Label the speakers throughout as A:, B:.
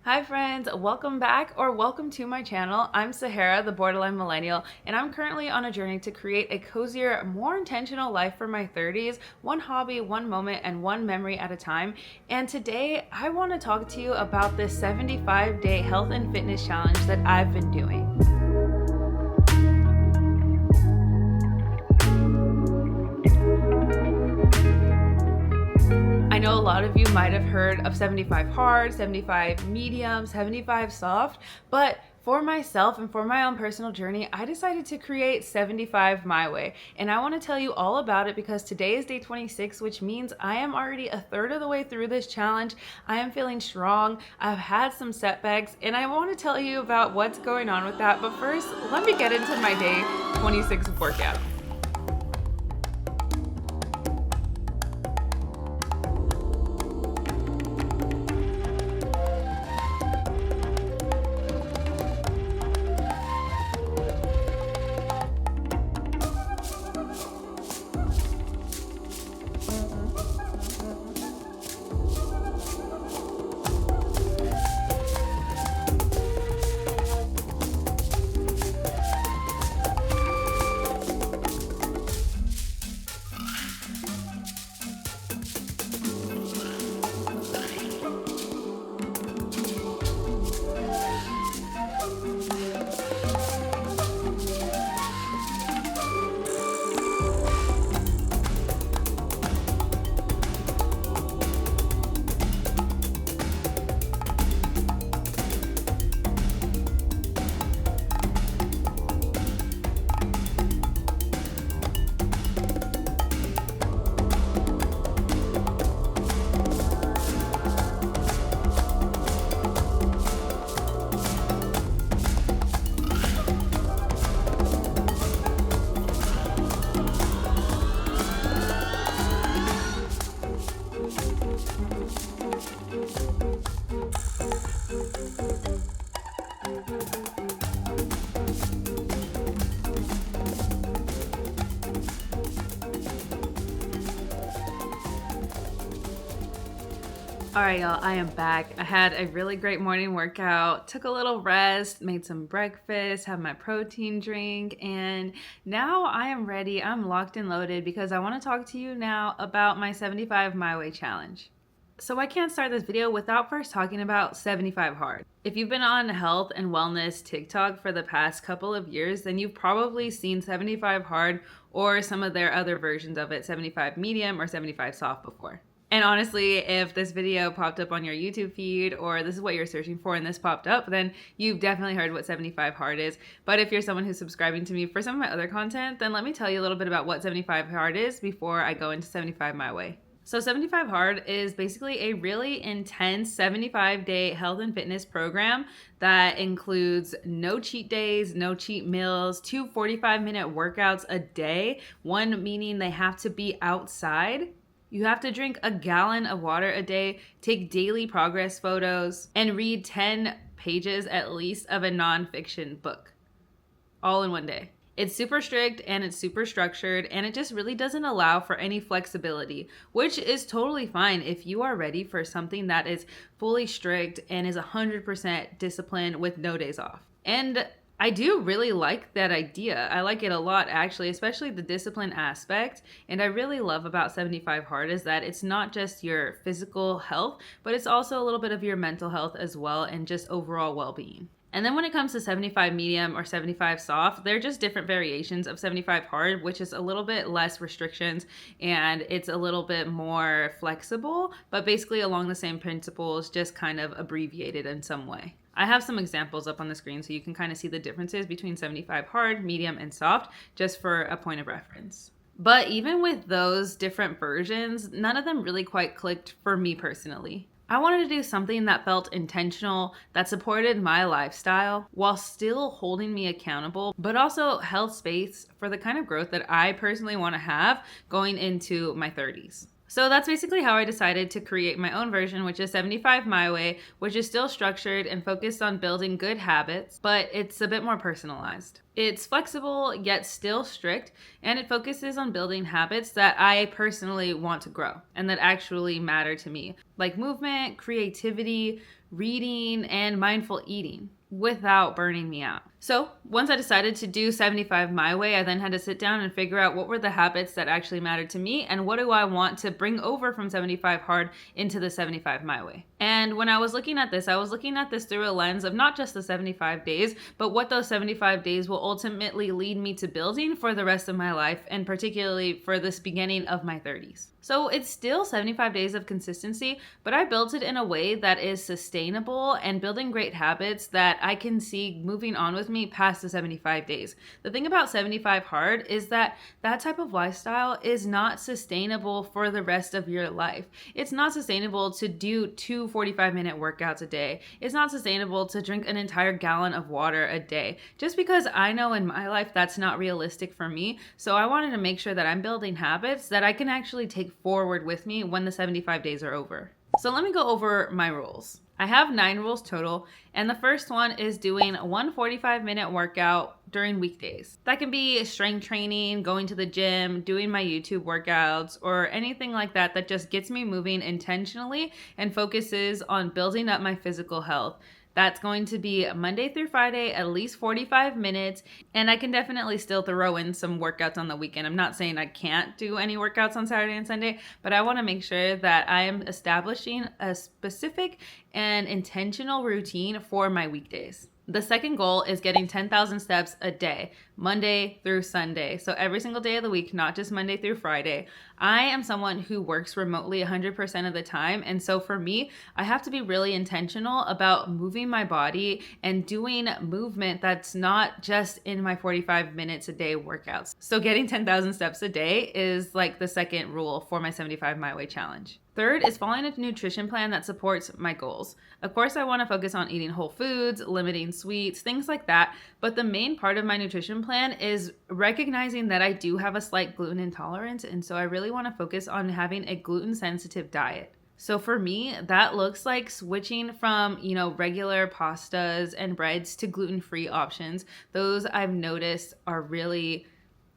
A: Hi friends, welcome back or welcome to my channel. I'm Sahara, the borderline millennial, and I'm currently on a journey to create a cozier, more intentional life for my 30s, one hobby, one moment, and one memory at a time. And today I want to talk to you about this 75-day health and fitness challenge that I've been doing. I know a lot of you might have heard of 75 hard, 75 medium, 75 soft, but for myself and for my own personal journey, I decided to create 75 my way. And I want to tell you all about it because today is day 26, which means I am already a third of the way through this challenge. I am feeling strong. I've had some setbacks, and I want to tell you about what's going on with that. But first, let me get into my day 26 workout. All right, y'all, I am back. I had a really great morning workout, took a little rest, made some breakfast, had my protein drink, and now I am ready. I'm locked and loaded because I want to talk to you now about my 75 My Way challenge. So I can't start this video without first talking about 75 hard. If you've been on health and wellness TikTok for the past couple of years, then you've probably seen 75 hard or some of their other versions of it, 75 medium or 75 soft before. And honestly, if this video popped up on your YouTube feed or this is what you're searching for and this popped up, then you've definitely heard what 75 hard is. But if you're someone who's subscribing to me for some of my other content, then let me tell you a little bit about what 75 hard is before I go into 75 my way. So 75 hard is basically a really intense 75-day health and fitness program that includes no cheat days, no cheat meals, 2 45-minute workouts a day, one meaning they have to be outside. You have to drink a gallon of water a day, take daily progress photos, and read 10 pages at least of a nonfiction book, all in one day. It's super strict and it's super structured, and it just really doesn't allow for any flexibility, which is totally fine if you are ready for something that is fully strict and is 100% disciplined with no days off. And I do really like that idea. I like it a lot, actually, especially the discipline aspect. And I really love about 75 hard is that it's not just your physical health, but it's also a little bit of your mental health as well and just overall well-being. And then when it comes to 75 medium or 75 soft, they're just different variations of 75 hard, which is a little bit less restrictions and it's a little bit more flexible, but basically along the same principles, just kind of abbreviated in some way. I have some examples up on the screen so you can kind of see the differences between 75 hard, medium, and soft, just for a point of reference. But even with those different versions, none of them really quite clicked for me personally. I wanted to do something that felt intentional, that supported my lifestyle while still holding me accountable, but also held space for the kind of growth that I personally want to have going into my 30s. So that's basically how I decided to create my own version, which is 75 My Way, which is still structured and focused on building good habits, but it's a bit more personalized. It's flexible yet still strict, and it focuses on building habits that I personally want to grow and that actually matter to me, like movement, creativity, reading, and mindful eating without burning me out. So once I decided to do 75 my way, I then had to sit down and figure out what were the habits that actually mattered to me and what do I want to bring over from 75 hard into the 75 my way. And when I was looking at this, I was looking at this through a lens of not just the 75 days, but what those 75 days will ultimately lead me to building for the rest of my life, and particularly for this beginning of my 30s. So it's still 75 days of consistency, but I built it in a way that is sustainable and building great habits that I can see moving on with me past the 75 days. The thing about 75 hard is that that type of lifestyle is not sustainable for the rest of your life. It's not sustainable to do 2 45-minute workouts a day. It's not sustainable to drink an entire gallon of water a day. Just because I know in my life that's not realistic for me, so I wanted to make sure that I'm building habits that I can actually take forward with me when the 75 days are over. So let me go over my rules. I have 9 rules total, and the first one is doing one 45-minute workout during weekdays. That can be strength training, going to the gym, doing my YouTube workouts, or anything like that that just gets me moving intentionally and focuses on building up my physical health. That's going to be Monday through Friday, at least 45 minutes. And I can definitely still throw in some workouts on the weekend. I'm not saying I can't do any workouts on Saturday and Sunday, but I want to make sure that I am establishing a specific and intentional routine for my weekdays. The second goal is getting 10,000 steps a day, Monday through Sunday. So every single day of the week, not just Monday through Friday. I am someone who works remotely 100% of the time. And so for me, I have to be really intentional about moving my body and doing movement that's not just in my 45 minutes a day workouts. So getting 10,000 steps a day is like the second rule for my 75 My Way challenge. Third is following a nutrition plan that supports my goals. Of course, I want to focus on eating whole foods, limiting sweets, things like that. But the main part of my nutrition plan is recognizing that I do have a slight gluten intolerance. And so I really want to focus on having a gluten-sensitive diet. So for me, that looks like switching from, regular pastas and breads to gluten-free options. Those I've noticed are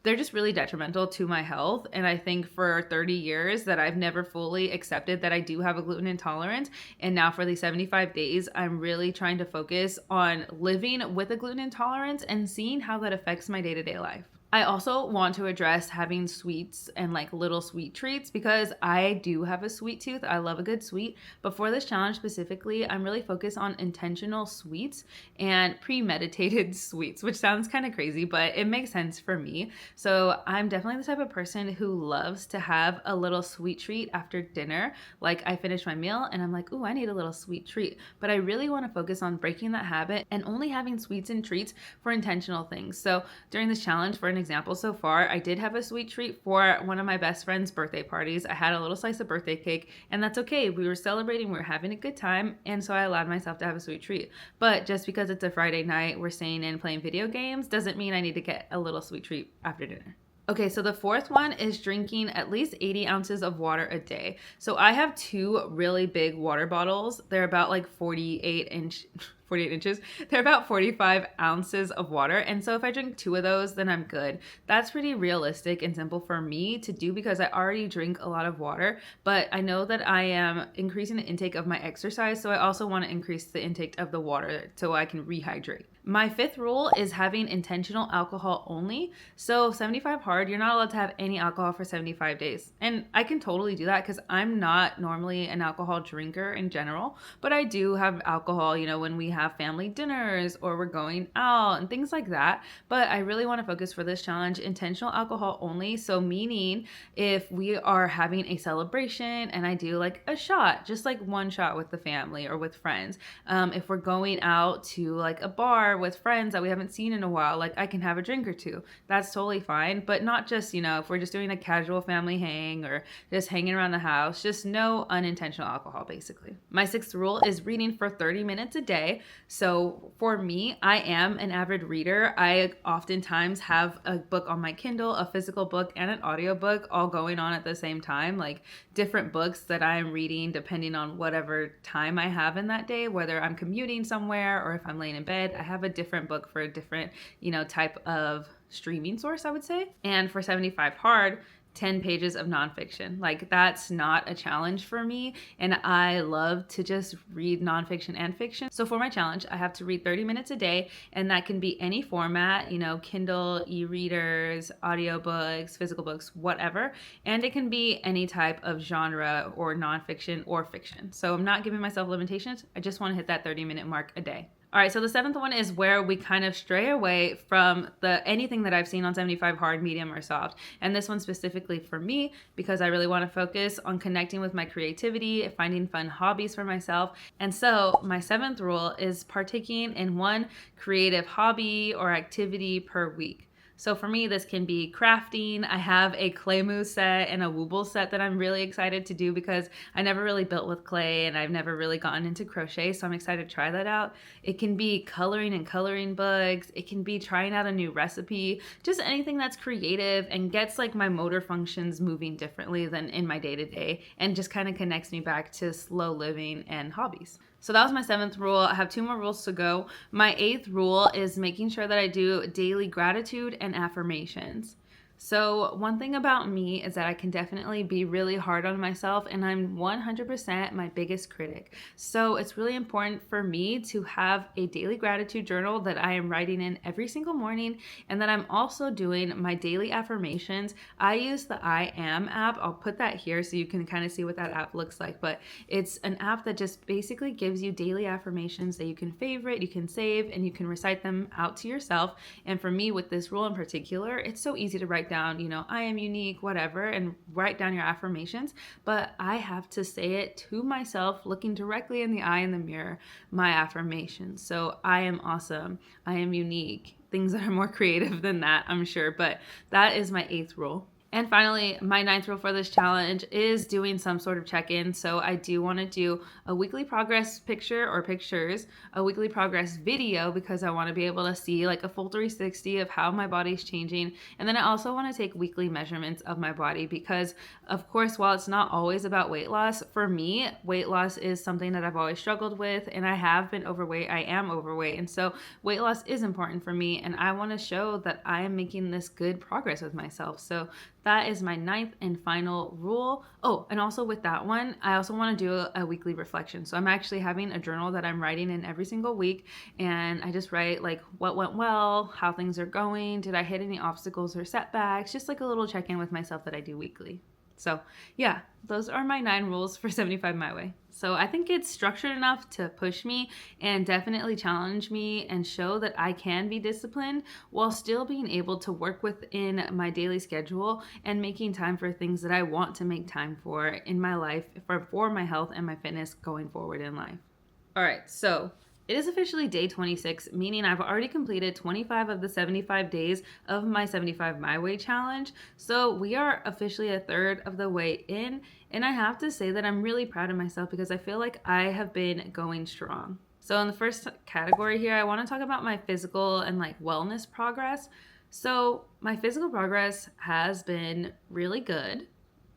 A: they're just really detrimental to my health. And I think for 30 years that I've never fully accepted that I do have a gluten intolerance. And now for these 75 days, I'm really trying to focus on living with a gluten intolerance and seeing how that affects my day-to-day life. I also want to address having sweets and like little sweet treats because I do have a sweet tooth. I love a good sweet. But for this challenge specifically, I'm really focused on intentional sweets and premeditated sweets, which sounds kind of crazy, but it makes sense for me. So I'm definitely the type of person who loves to have a little sweet treat after dinner. Like I finish my meal and I'm like, ooh, I need a little sweet treat. But I really want to focus on breaking that habit and only having sweets and treats for intentional things. So during this challenge, for an example so far, I did have a sweet treat for one of my best friend's birthday parties. I had a little slice of birthday cake, and that's okay. We were celebrating, we were having a good time, and so I allowed myself to have a sweet treat. But just because it's a Friday night, we're staying in playing video games, doesn't mean I need to get a little sweet treat after dinner. Okay, so the fourth one is drinking at least 80 ounces of water a day. So I have 2 really big water bottles. They're about like 48 inches. They're about 45 ounces of water. And so if I drink 2 of those, then I'm good. That's pretty realistic and simple for me to do because I already drink a lot of water, but I know that I am increasing the intake of my exercise. So I also want to increase the intake of the water so I can rehydrate. My 5th rule is having intentional alcohol only. So 75 hard, you're not allowed to have any alcohol for 75 days. And I can totally do that because I'm not normally an alcohol drinker in general, but I do have alcohol, when we have family dinners or we're going out and things like that. But I really want to focus for this challenge, intentional alcohol only. So meaning if we are having a celebration and I do like a shot, just like one shot with the family or with friends. If we're going out to like a bar with friends that we haven't seen in a while, like I can have a drink or 2. That's totally fine. But not just, if we're just doing a casual family hang or just hanging around the house, just no unintentional alcohol basically. My 6th rule is reading for 30 minutes a day. So for me, I am an avid reader. I oftentimes have a book on my Kindle, a physical book, and an audiobook all going on at the same time, like different books that I'm reading depending on whatever time I have in that day, whether I'm commuting somewhere or if I'm laying in bed. I have a different book for a different, type of streaming source, I would say. And for 75 hard, 10 pages of nonfiction. Like, that's not a challenge for me. And I love to just read nonfiction and fiction. So for my challenge, I have to read 30 minutes a day, and that can be any format, Kindle, e-readers, audiobooks, physical books, whatever. And it can be any type of genre or nonfiction or fiction. So I'm not giving myself limitations. I just want to hit that 30-minute mark a day. All right, so the seventh one is where we kind of stray away from anything that I've seen on 75 hard, medium, or soft. And this one specifically for me, because I really want to focus on connecting with my creativity, finding fun hobbies for myself. And so my seventh rule is partaking in one creative hobby or activity per week. So for me, this can be crafting. I have a clay mousse set and a wooble set that I'm really excited to do because I never really built with clay and I've never really gotten into crochet. So I'm excited to try that out. It can be coloring and coloring books. It can be trying out a new recipe, just anything that's creative and gets like my motor functions moving differently than in my day-to-day and just kind of connects me back to slow living and hobbies. So that was my seventh rule. I have two more rules to go. My eighth rule is making sure that I do daily gratitude and affirmations. So one thing about me is that I can definitely be really hard on myself, and I'm 100% my biggest critic. So it's really important for me to have a daily gratitude journal that I am writing in every single morning, and that I'm also doing my daily affirmations. I use the I Am app. I'll put that here so you can kind of see what that app looks like, but it's an app that just basically gives you daily affirmations that you can favorite, you can save, and you can recite them out to yourself. And for me, with this rule in particular, it's so easy to write down, I am unique, whatever, and write down your affirmations. But I have to say it to myself, looking directly in the eye in the mirror, my affirmations. So I am awesome. I am unique. Things that are more creative than that, I'm sure. But that is my eighth rule. And finally, my ninth rule for this challenge is doing some sort of check-in. So I do want to do a weekly progress picture or pictures, a weekly progress video, because I want to be able to see like a full 360 of how my body's changing. And then I also want to take weekly measurements of my body because, of course, while it's not always about weight loss, for me, weight loss is something that I've always struggled with, and I have been overweight. I am overweight. And so weight loss is important for me, and I want to show that I am making this good progress with myself. So that is my ninth and final rule. Oh, and also with that one, I also want to do a weekly reflection. So I'm actually having a journal that I'm writing in every single week. And I just write like what went well, how things are going, did I hit any obstacles or setbacks, just like a little check-in with myself that I do weekly. So yeah, those are my 9 rules for 75 My Way. So I think it's structured enough to push me and definitely challenge me and show that I can be disciplined while still being able to work within my daily schedule and making time for things that I want to make time for in my life, for my health and my fitness going forward in life. All right, so it is officially day 26, meaning I've already completed 25 of the 75 days of my 75 My Way challenge. So we are officially a third of the way in, and I have to say that I'm really proud of myself because I feel like I have been going strong. So in the first category here, I want to talk about my physical and like wellness progress. So my physical progress has been really good.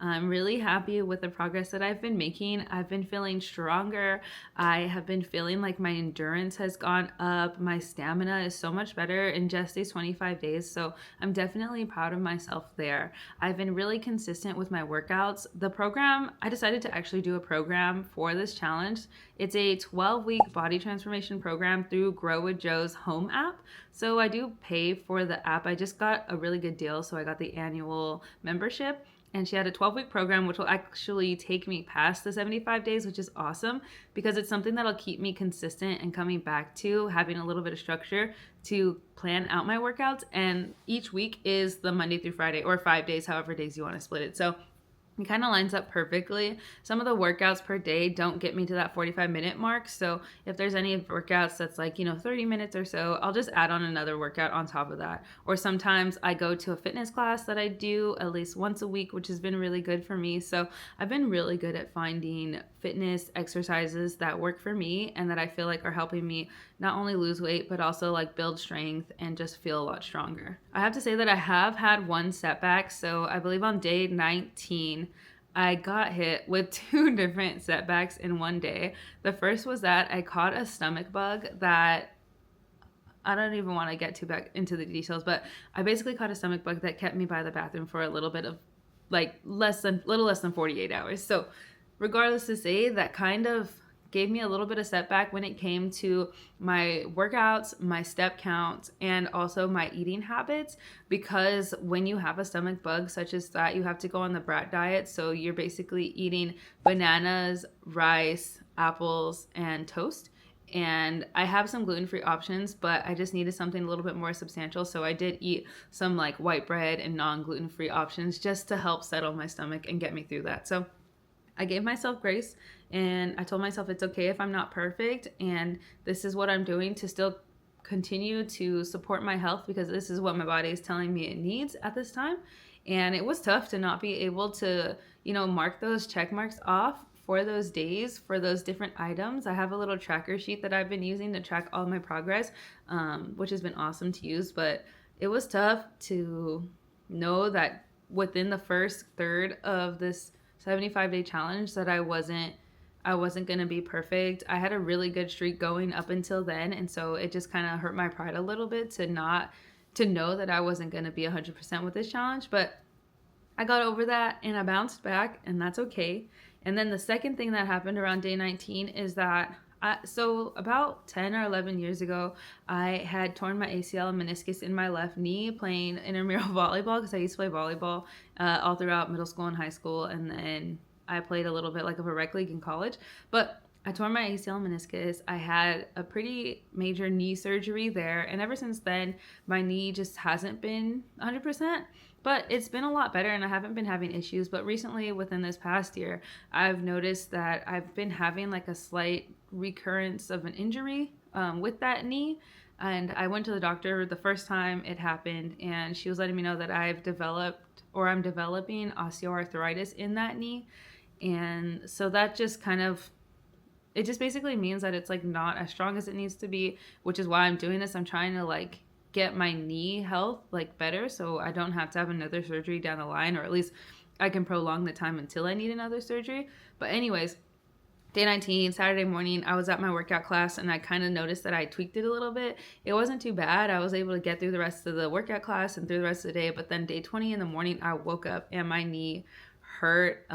A: I'm really happy with the progress that I've been making. I've been feeling stronger. I have been feeling like my endurance has gone up. My stamina is so much better in just these 25 days. So I'm definitely proud of myself there. I've been really consistent with my workouts. The program, I decided to actually do a program for this challenge. It's a 12-week body transformation program through Grow with Joe's home app. So I do pay for the app. I just got a really good deal. So I got the annual membership. And she had a 12-week program, which will actually take me past the 75 days, which is awesome because it's something that'll keep me consistent and coming back to having a little bit of structure to plan out my workouts. And each week is the Monday through Friday or 5 days, however days you want to split it. So it kind of lines up perfectly. Some of the workouts per day don't get me to that 45-minute mark. So if there's any workouts that's like, 30 minutes or so, I'll just add on another workout on top of that. Or sometimes I go to a fitness class that I do at least once a week, which has been really good for me. So I've been really good at finding fitness exercises that work for me and that I feel like are helping me not only lose weight, but also like build strength and just feel a lot stronger. I have to say that I have had one setback. So I believe on day 19, I got hit with 2 different setbacks in one day. The first was that I caught a stomach bug that I don't even want to get too back into the details, but I basically caught a stomach bug that kept me by the bathroom for a little bit of like little less than 48 hours. So regardless to say, that kind of gave me a little bit of setback when it came to my workouts, my step counts, and also my eating habits. Because when you have a stomach bug such as that, you have to go on the brat diet. So you're basically eating bananas, rice, apples, and toast. And I have some gluten-free options, but I just needed something a little bit more substantial. So I did eat some like white bread and non-gluten-free options just to help settle my stomach and get me through that. So I gave myself grace, and I told myself it's okay if I'm not perfect, and this is what I'm doing to still continue to support my health, because this is what my body is telling me it needs at this time. And it was tough to not be able to, mark those check marks off for those days, for those different items. I have a little tracker sheet that I've been using to track all my progress, which has been awesome to use. But it was tough to know that within the first third of this 75-day challenge that I wasn't going to be perfect. I had a really good streak going up until then, and so it just kind of hurt my pride a little bit to know that I wasn't going to be 100% with this challenge. But I got over that and I bounced back, and that's okay. And then the second thing that happened around day 19 is that so about 10 or 11 years ago, I had torn my ACL and meniscus in my left knee playing intramural volleyball, because I used to play volleyball all throughout middle school and high school, and then I played a little bit like of a rec league in college. But I tore my ACL and meniscus. I had a pretty major knee surgery there, and ever since then, my knee just hasn't been 100%. But it's been a lot better, and I haven't been having issues. But recently, within this past year, I've noticed that I've been having like a slight recurrence of an injury with that knee. And I went to the doctor the first time it happened, and she was letting me know that I'm developing osteoarthritis in that knee. And so that just it just basically means that it's like not as strong as it needs to be, which is why I'm doing this. I'm trying to like get my knee health like better, so I don't have to have another surgery down the line, or at least I can prolong the time until I need another surgery. But anyways, day 19, Saturday morning, I was at my workout class, and I kind of noticed that I tweaked it a little bit. It wasn't too bad. I was able to get through the rest of the workout class and through the rest of the day. But then day 20 in the morning, I woke up and my knee hurt.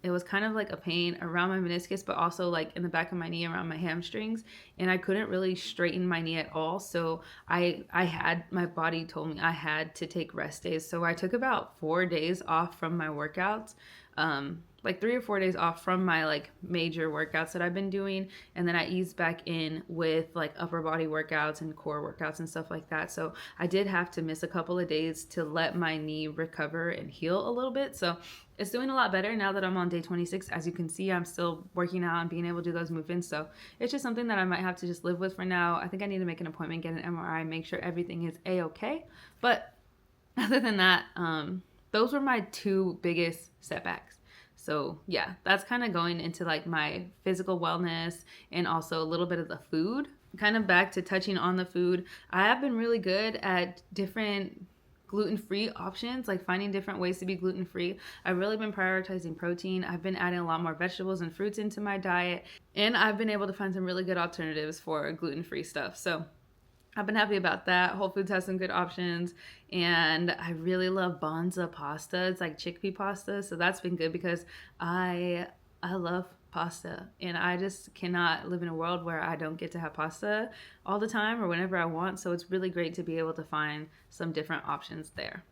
A: It was kind of like a pain around my meniscus, but also like in the back of my knee around my hamstrings, and I couldn't really straighten my knee at all. So my body told me I had to take rest days. So I took about 4 days off from my workouts, like 3 or 4 days off from my like major workouts that I've been doing, and then I eased back in with like upper body workouts and core workouts and stuff like that. So I did have to miss a couple of days to let my knee recover and heal a little bit. So it's doing a lot better now that I'm on day 26. As you can see, I'm still working out and being able to do those movements. So it's just something that I might have to just live with for now. I think I need to make an appointment, get an MRI, make sure everything is a-okay. But other than that, those were my two biggest setbacks. So yeah, that's kind of going into like my physical wellness and also a little bit of the food. Kind of back to touching on the food, I have been really good at different gluten-free options, like finding different ways to be gluten-free. I've really been prioritizing protein. I've been adding a lot more vegetables and fruits into my diet, and I've been able to find some really good alternatives for gluten-free stuff. So I've been happy about that. Whole Foods has some good options, and I really love Bonza pasta. It's like chickpea pasta, so that's been good because I love pasta, and I just cannot live in a world where I don't get to have pasta all the time or whenever I want. So it's really great to be able to find some different options there.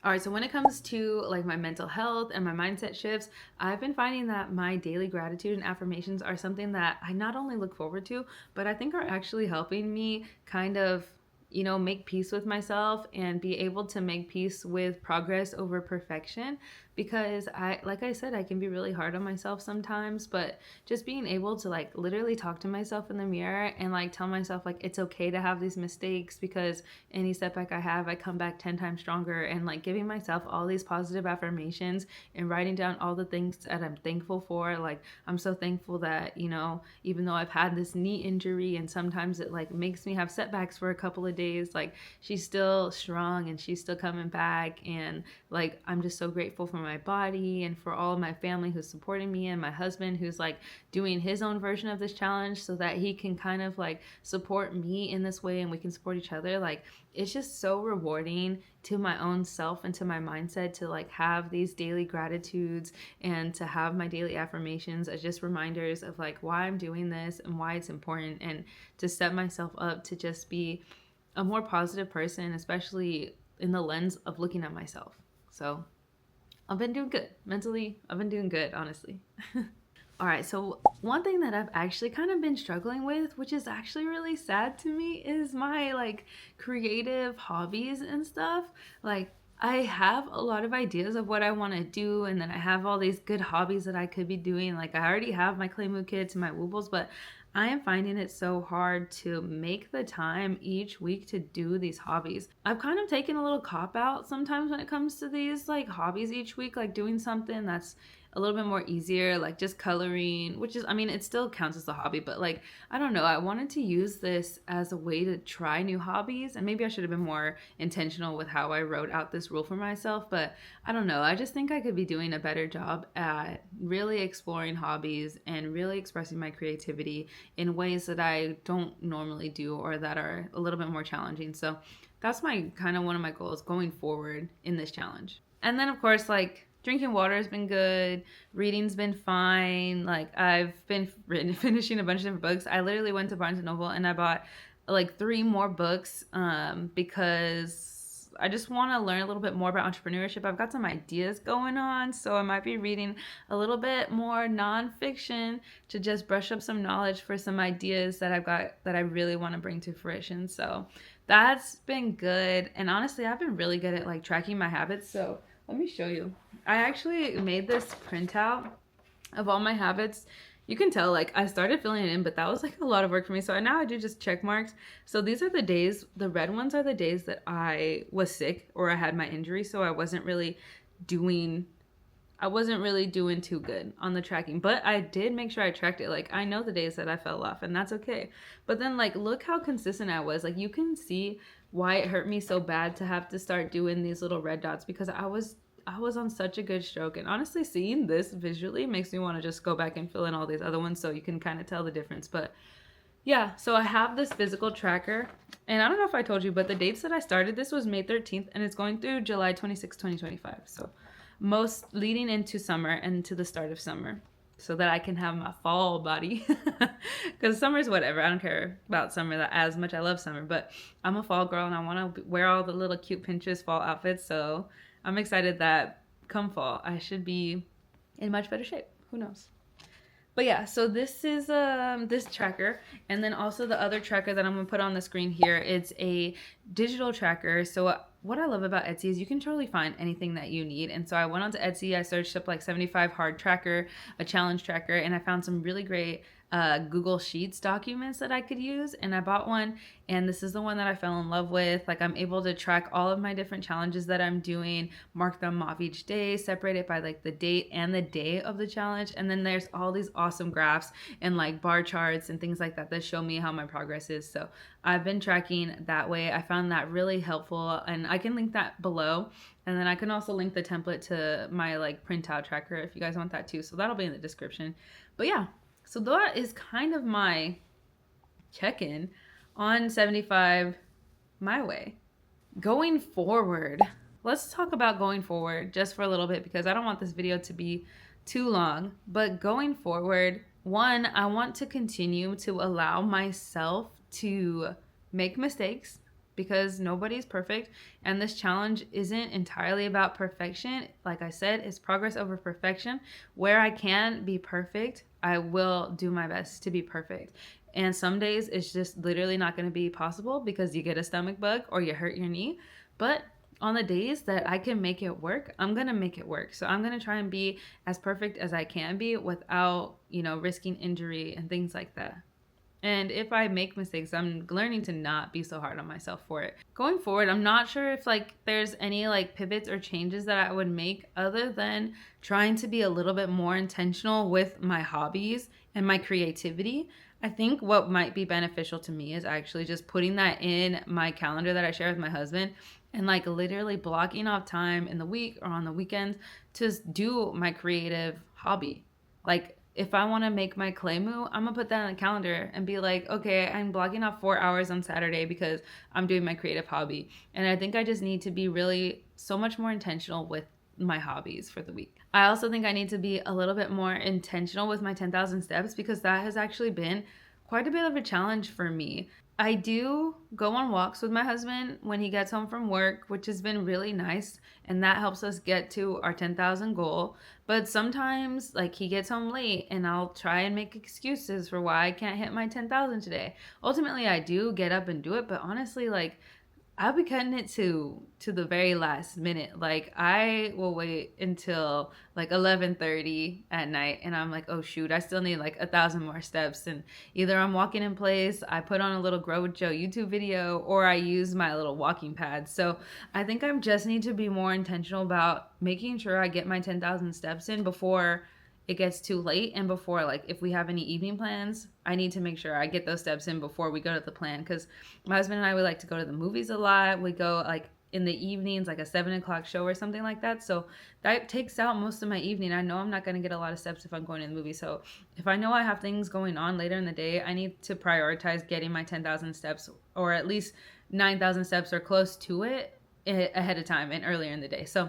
A: All right, so when it comes to like my mental health and my mindset shifts, I've been finding that my daily gratitude and affirmations are something that I not only look forward to, but I think are actually helping me kind of, make peace with myself and be able to make peace with progress over perfection. Because like I said, I can be really hard on myself sometimes, but just being able to like literally talk to myself in the mirror and like tell myself like it's okay to have these mistakes, because any setback I have, I come back 10 times stronger, and like giving myself all these positive affirmations and writing down all the things that I'm thankful for. Like I'm so thankful that, even though I've had this knee injury and sometimes it like makes me have setbacks for a couple of days, like she's still strong and she's still coming back. And like I'm just so grateful for my body and for all of my family who's supporting me, and my husband who's like doing his own version of this challenge so that he can kind of like support me in this way and we can support each other. Like it's just so rewarding to my own self and to my mindset to like have these daily gratitudes and to have my daily affirmations as just reminders of like why I'm doing this and why it's important, and to set myself up to just be a more positive person, especially in the lens of looking at myself. So I've been doing good mentally. I've been doing good, honestly. All right, so one thing that I've actually kind of been struggling with, which is actually really sad to me, is my like creative hobbies and stuff. Like I have a lot of ideas of what I want to do, and then I have all these good hobbies that I could be doing. Like I already have my clay moo kits and my woobles, but I am finding it so hard to make the time each week to do these hobbies. I've kind of taken a little cop out sometimes when it comes to these like hobbies each week, like doing something that's a little bit more easier, like just coloring, which is, I mean, it still counts as a hobby, but like, I don't know, I wanted to use this as a way to try new hobbies, and maybe I should have been more intentional with how I wrote out this rule for myself, but I don't know, I just think I could be doing a better job at really exploring hobbies and really expressing my creativity in ways that I don't normally do or that are a little bit more challenging. So that's my kind of one of my goals going forward in this challenge. And then of course, like drinking water has been good. Reading's been fine. Like I've been finishing a bunch of different books. I literally went to Barnes and Noble and I bought like 3 more books because I just want to learn a little bit more about entrepreneurship. I've got some ideas going on, so I might be reading a little bit more nonfiction to just brush up some knowledge for some ideas that I've got that I really want to bring to fruition. So that's been good. And honestly, I've been really good at like tracking my habits. So let me show you. I actually made this printout of all my habits. You can tell like I started filling it in, but that was like a lot of work for me. So now I do just check marks. So these are the days, the red ones are the days that I was sick or I had my injury. So I wasn't really doing too good on the tracking, but I did make sure I tracked it. Like I know the days that I fell off, and that's okay. But then like look how consistent I was. Like you can see why it hurt me so bad to have to start doing these little red dots, because I was on such a good stroke. And honestly, seeing this visually makes me want to just go back and fill in all these other ones so you can kind of tell the difference. But yeah, so I have this physical tracker, and I don't know if I told you, but the dates that I started this was May 13th, and it's going through July 26, 2025. So most leading into summer and to the start of summer, so that I can have my fall body. Because summer's whatever. I don't care about summer that as much. I love summer, but I'm a fall girl and I want to wear all the little cute Pinterest fall outfits. So I'm excited that come fall, I should be in much better shape. Who knows? But yeah, so this is this tracker, and then also the other tracker that I'm gonna put on the screen here. It's a digital tracker. So what I love about Etsy is you can totally find anything that you need. And so I went onto Etsy, I searched up like 75 hard tracker, a challenge tracker, and I found some really great Google Sheets documents that I could use, and I bought one, and this is the one that I fell in love with. Like I'm able to track all of my different challenges that I'm doing, mark them off each day, separate it by like the date and the day of the challenge, and then there's all these awesome graphs and like bar charts and things like that that show me how my progress is. So I've been tracking that way. I found that really helpful, and I can link that below, and then I can also link the template to my like printout tracker if you guys want that too, so that'll be in the description. But yeah, so that is kind of my check-in on 75 my way. Going forward, let's talk about going forward just for a little bit, because I don't want this video to be too long. But going forward, one, I want to continue to allow myself to make mistakes, because nobody's perfect, and this challenge isn't entirely about perfection. Like I said, it's progress over perfection. Where I can be perfect, I will do my best to be perfect. And some days it's just literally not going to be possible because you get a stomach bug or you hurt your knee. But on the days that I can make it work, I'm going to make it work. So I'm going to try and be as perfect as I can be without, risking injury and things like that. And if I make mistakes, I'm learning to not be so hard on myself for it. Going forward, I'm not sure if there's any pivots or changes that I would make, other than trying to be a little bit more intentional with my hobbies and my creativity. I think what might be beneficial to me is actually just putting that in my calendar that I share with my husband and like literally blocking off time in the week or on the weekends to do my creative hobby. Like if I want to make my clay moo, I'm gonna put that on the calendar and be like, okay, I'm blocking off 4 hours on Saturday because I'm doing my creative hobby. And I think I just need to be really so much more intentional with my hobbies for the week. I also think I need to be a little bit more intentional with my 10,000 steps because that has actually been quite a bit of a challenge for me. I do go on walks with my husband when he gets home from work, which has been really nice, and that helps us get to our 10,000 goal. But sometimes, like, he gets home late, and I'll try and make excuses for why I can't hit my 10,000 today. Ultimately, I do get up and do it, but honestly, like, I'll be cutting it to the very last minute. Like I will wait until like 11:30 at night, and I'm like, oh shoot, I still need like 1,000 more steps. And either I'm walking in place, I put on a little Grow with Joe YouTube video, or I use my little walking pad. So I think I just need to be more intentional about making sure I get my 10,000 steps in before it gets too late, and before, like, if we have any evening plans, I need to make sure I get those steps in before we go to the plan, because my husband and I, we like to go to the movies a lot. We go like in the evenings, like a 7 o'clock show or something like that. So that takes out most of my evening. I know I'm not going to get a lot of steps if I'm going to the movie. So if I know I have things going on later in the day, I need to prioritize getting my 10,000 steps, or at least 9,000 steps or close to it, ahead of time and earlier in the day. So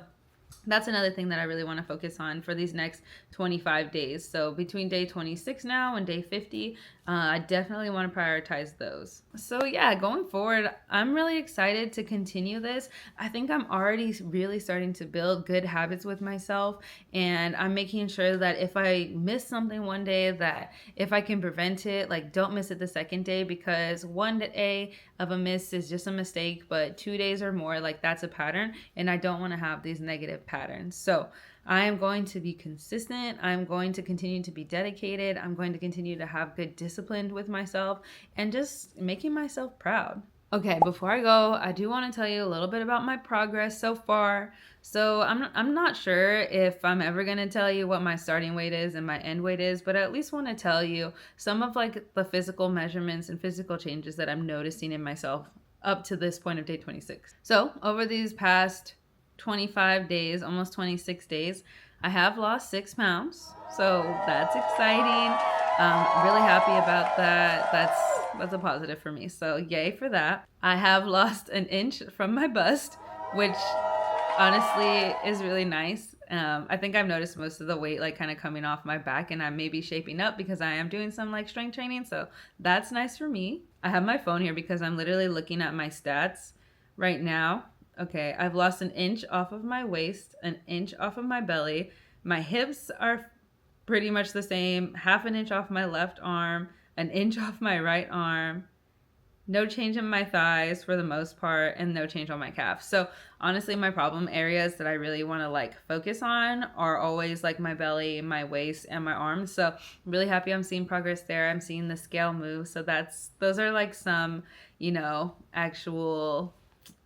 A: that's another thing that I really want to focus on for these next 25 days. So between day 26 now and day 50, I definitely want to prioritize those. So yeah, going forward, I'm really excited to continue this. I think I'm already really starting to build good habits with myself, and I'm making sure that if I miss something one day, that if I can prevent it, like don't miss it the second day, because one day of a miss is just a mistake, but 2 days or more, like that's a pattern, and I don't want to have these negative patterns. So I am going to be consistent. I'm going to continue to be dedicated. I'm going to continue to have good discipline with myself and just making myself proud. Okay, before I go, I do want to tell you a little bit about my progress so far. So I'm not sure if I'm ever going to tell you what my starting weight is and my end weight is, but I at least want to tell you some of like the physical measurements and physical changes that I'm noticing in myself up to this point of day 26. So over these past 25 days, almost 26 days, I have lost 6 pounds. So that's exciting. Really happy about that. That's a positive for me. So yay for that. I have lost an inch from my bust, which honestly is really nice. I think I've noticed most of the weight like kind of coming off my back, and I'm maybe shaping up because I am doing some like strength training. So that's nice for me. I have my phone here because I'm literally looking at my stats right now. Okay, I've lost an inch off of my waist, an inch off of my belly. My hips are pretty much the same, half an inch off my left arm, an inch off my right arm. No change in my thighs for the most part, and no change on my calf. So honestly, my problem areas that I really want to like focus on are always like my belly, my waist, and my arms. So I'm really happy I'm seeing progress there. I'm seeing the scale move. So those are like some,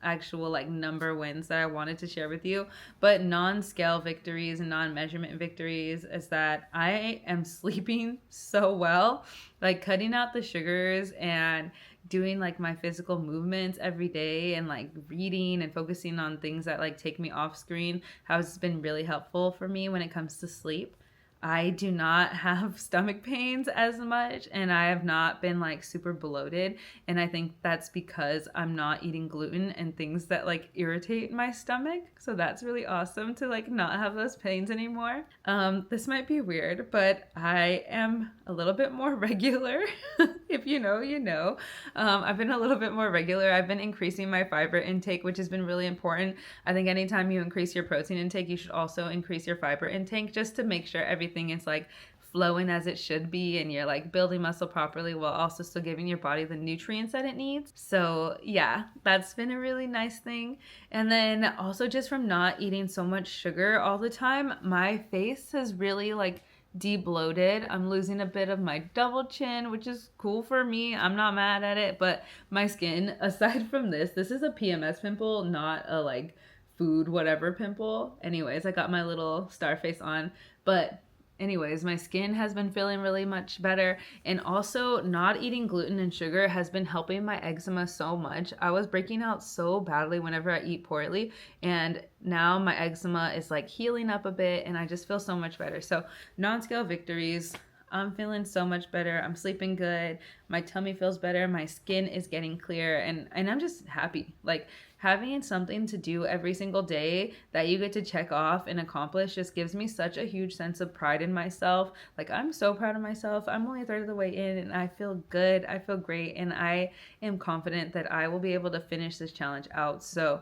A: actual like number wins that I wanted to share with you. But non-scale victories and non-measurement victories is that I am sleeping so well, like cutting out the sugars and doing like my physical movements every day, and like reading and focusing on things that like take me off screen has been really helpful for me when it comes to sleep. I do not have stomach pains as much, and I have not been like super bloated, and I think that's because I'm not eating gluten and things that like irritate my stomach. So that's really awesome to like not have those pains anymore. This might be weird, but I am a little bit more regular. If you know, you know. I've been a little bit more regular. I've been increasing my fiber intake, which has been really important. I think anytime you increase your protein intake, you should also increase your fiber intake, just to make sure everything is like flowing as it should be, and you're like building muscle properly while also still giving your body the nutrients that it needs. So yeah, that's been a really nice thing. And then also, just from not eating so much sugar all the time, my face has really like de-bloated. I'm losing a bit of my double chin, which is cool for me. I'm not mad at it. But my skin, aside from this is a PMS pimple, not a like food whatever pimple. Anyways, I got my little star face on, but Anyways, my skin has been feeling really much better, and also not eating gluten and sugar has been helping my eczema so much. I was breaking out so badly whenever I eat poorly, and now my eczema is like healing up a bit, and I just feel so much better. So non-scale victories. I'm feeling so much better. I'm sleeping good. My tummy feels better. My skin is getting clear, and I'm just happy. Like having something to do every single day that you get to check off and accomplish just gives me such a huge sense of pride in myself. Like I'm so proud of myself. I'm only a third of the way in and I feel good. I feel great, and I am confident that I will be able to finish this challenge out. So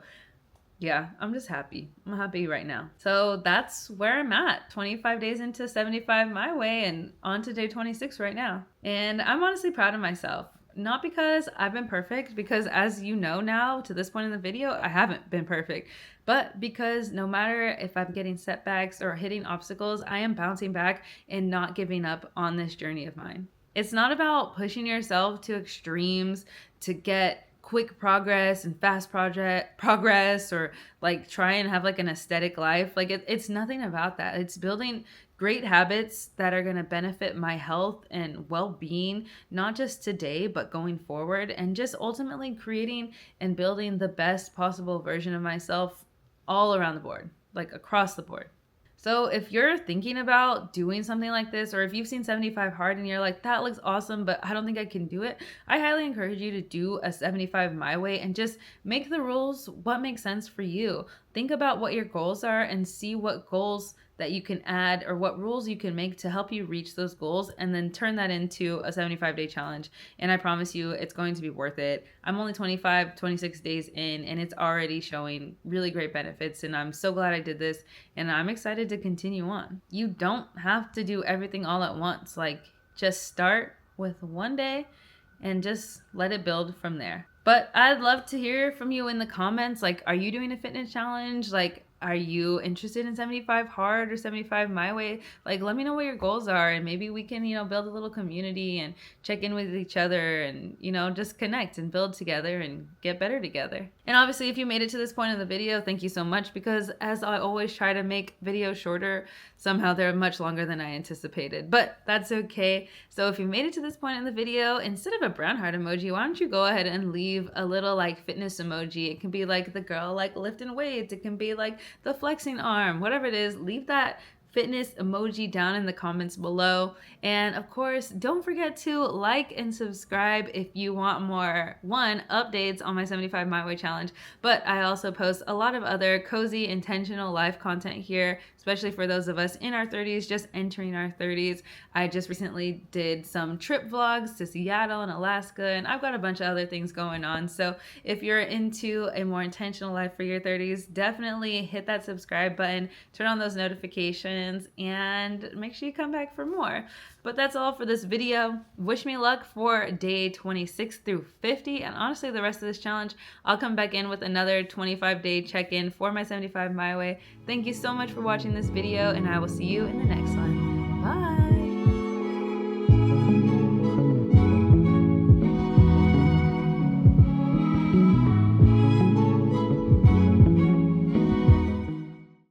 A: yeah, I'm just happy. I'm happy right now. So that's where I'm at. 25 days into 75 my way and on to day 26 right now. And I'm honestly proud of myself. Not because I've been perfect, because as you know now, to this point in the video, I haven't been perfect. But because no matter if I'm getting setbacks or hitting obstacles, I am bouncing back and not giving up on this journey of mine. It's not about pushing yourself to extremes to get quick progress and fast project progress, or like try and have like an aesthetic life. Like it's nothing about that. It's building great habits that are going to benefit my health and well-being, not just today but going forward, and just ultimately creating and building the best possible version of myself all around the board, like across the board. So if you're thinking about doing something like this, or if you've seen 75 hard and you're like, that looks awesome, but I don't think I can do it, I highly encourage you to do a 75 my way and just make the rules what makes sense for you. Think about what your goals are and see what goals that you can add or what rules you can make to help you reach those goals, and then turn that into a 75-day challenge. And I promise you, it's going to be worth it. I'm only 26 days in, and it's already showing really great benefits. And I'm so glad I did this, and I'm excited to continue on. You don't have to do everything all at once. Like, just start with one day and just let it build from there. But I'd love to hear from you in the comments. Like, are you doing a fitness challenge? Like, are you interested in 75 hard or 75 my way? Like, let me know what your goals are, and maybe we can, build a little community and check in with each other and, just connect and build together and get better together. And obviously, if you made it to this point in the video, thank you so much, because as I always try to make videos shorter, somehow they're much longer than I anticipated, but that's okay. So if you made it to this point in the video, instead of a brown heart emoji, why don't you go ahead and leave a little like fitness emoji? It can be like the girl like lifting weights. It can be like the flexing arm, whatever it is. Leave that fitness emoji down in the comments below. And of course, don't forget to like and subscribe if you want more, updates on my 75 my way challenge, but I also post a lot of other cozy, intentional life content here, especially for those of us in our 30s, just entering our 30s. I just recently did some trip vlogs to Seattle and Alaska, and I've got a bunch of other things going on. So if you're into a more intentional life for your 30s, definitely hit that subscribe button, turn on those notifications, and make sure you come back for more. But that's all for this video. Wish me luck for day 26 through 50, and honestly the rest of this challenge. I'll come back in with another 25-day check-in for my 75 my way. Thank you so much for watching this video, and I will see you in the next one. Bye!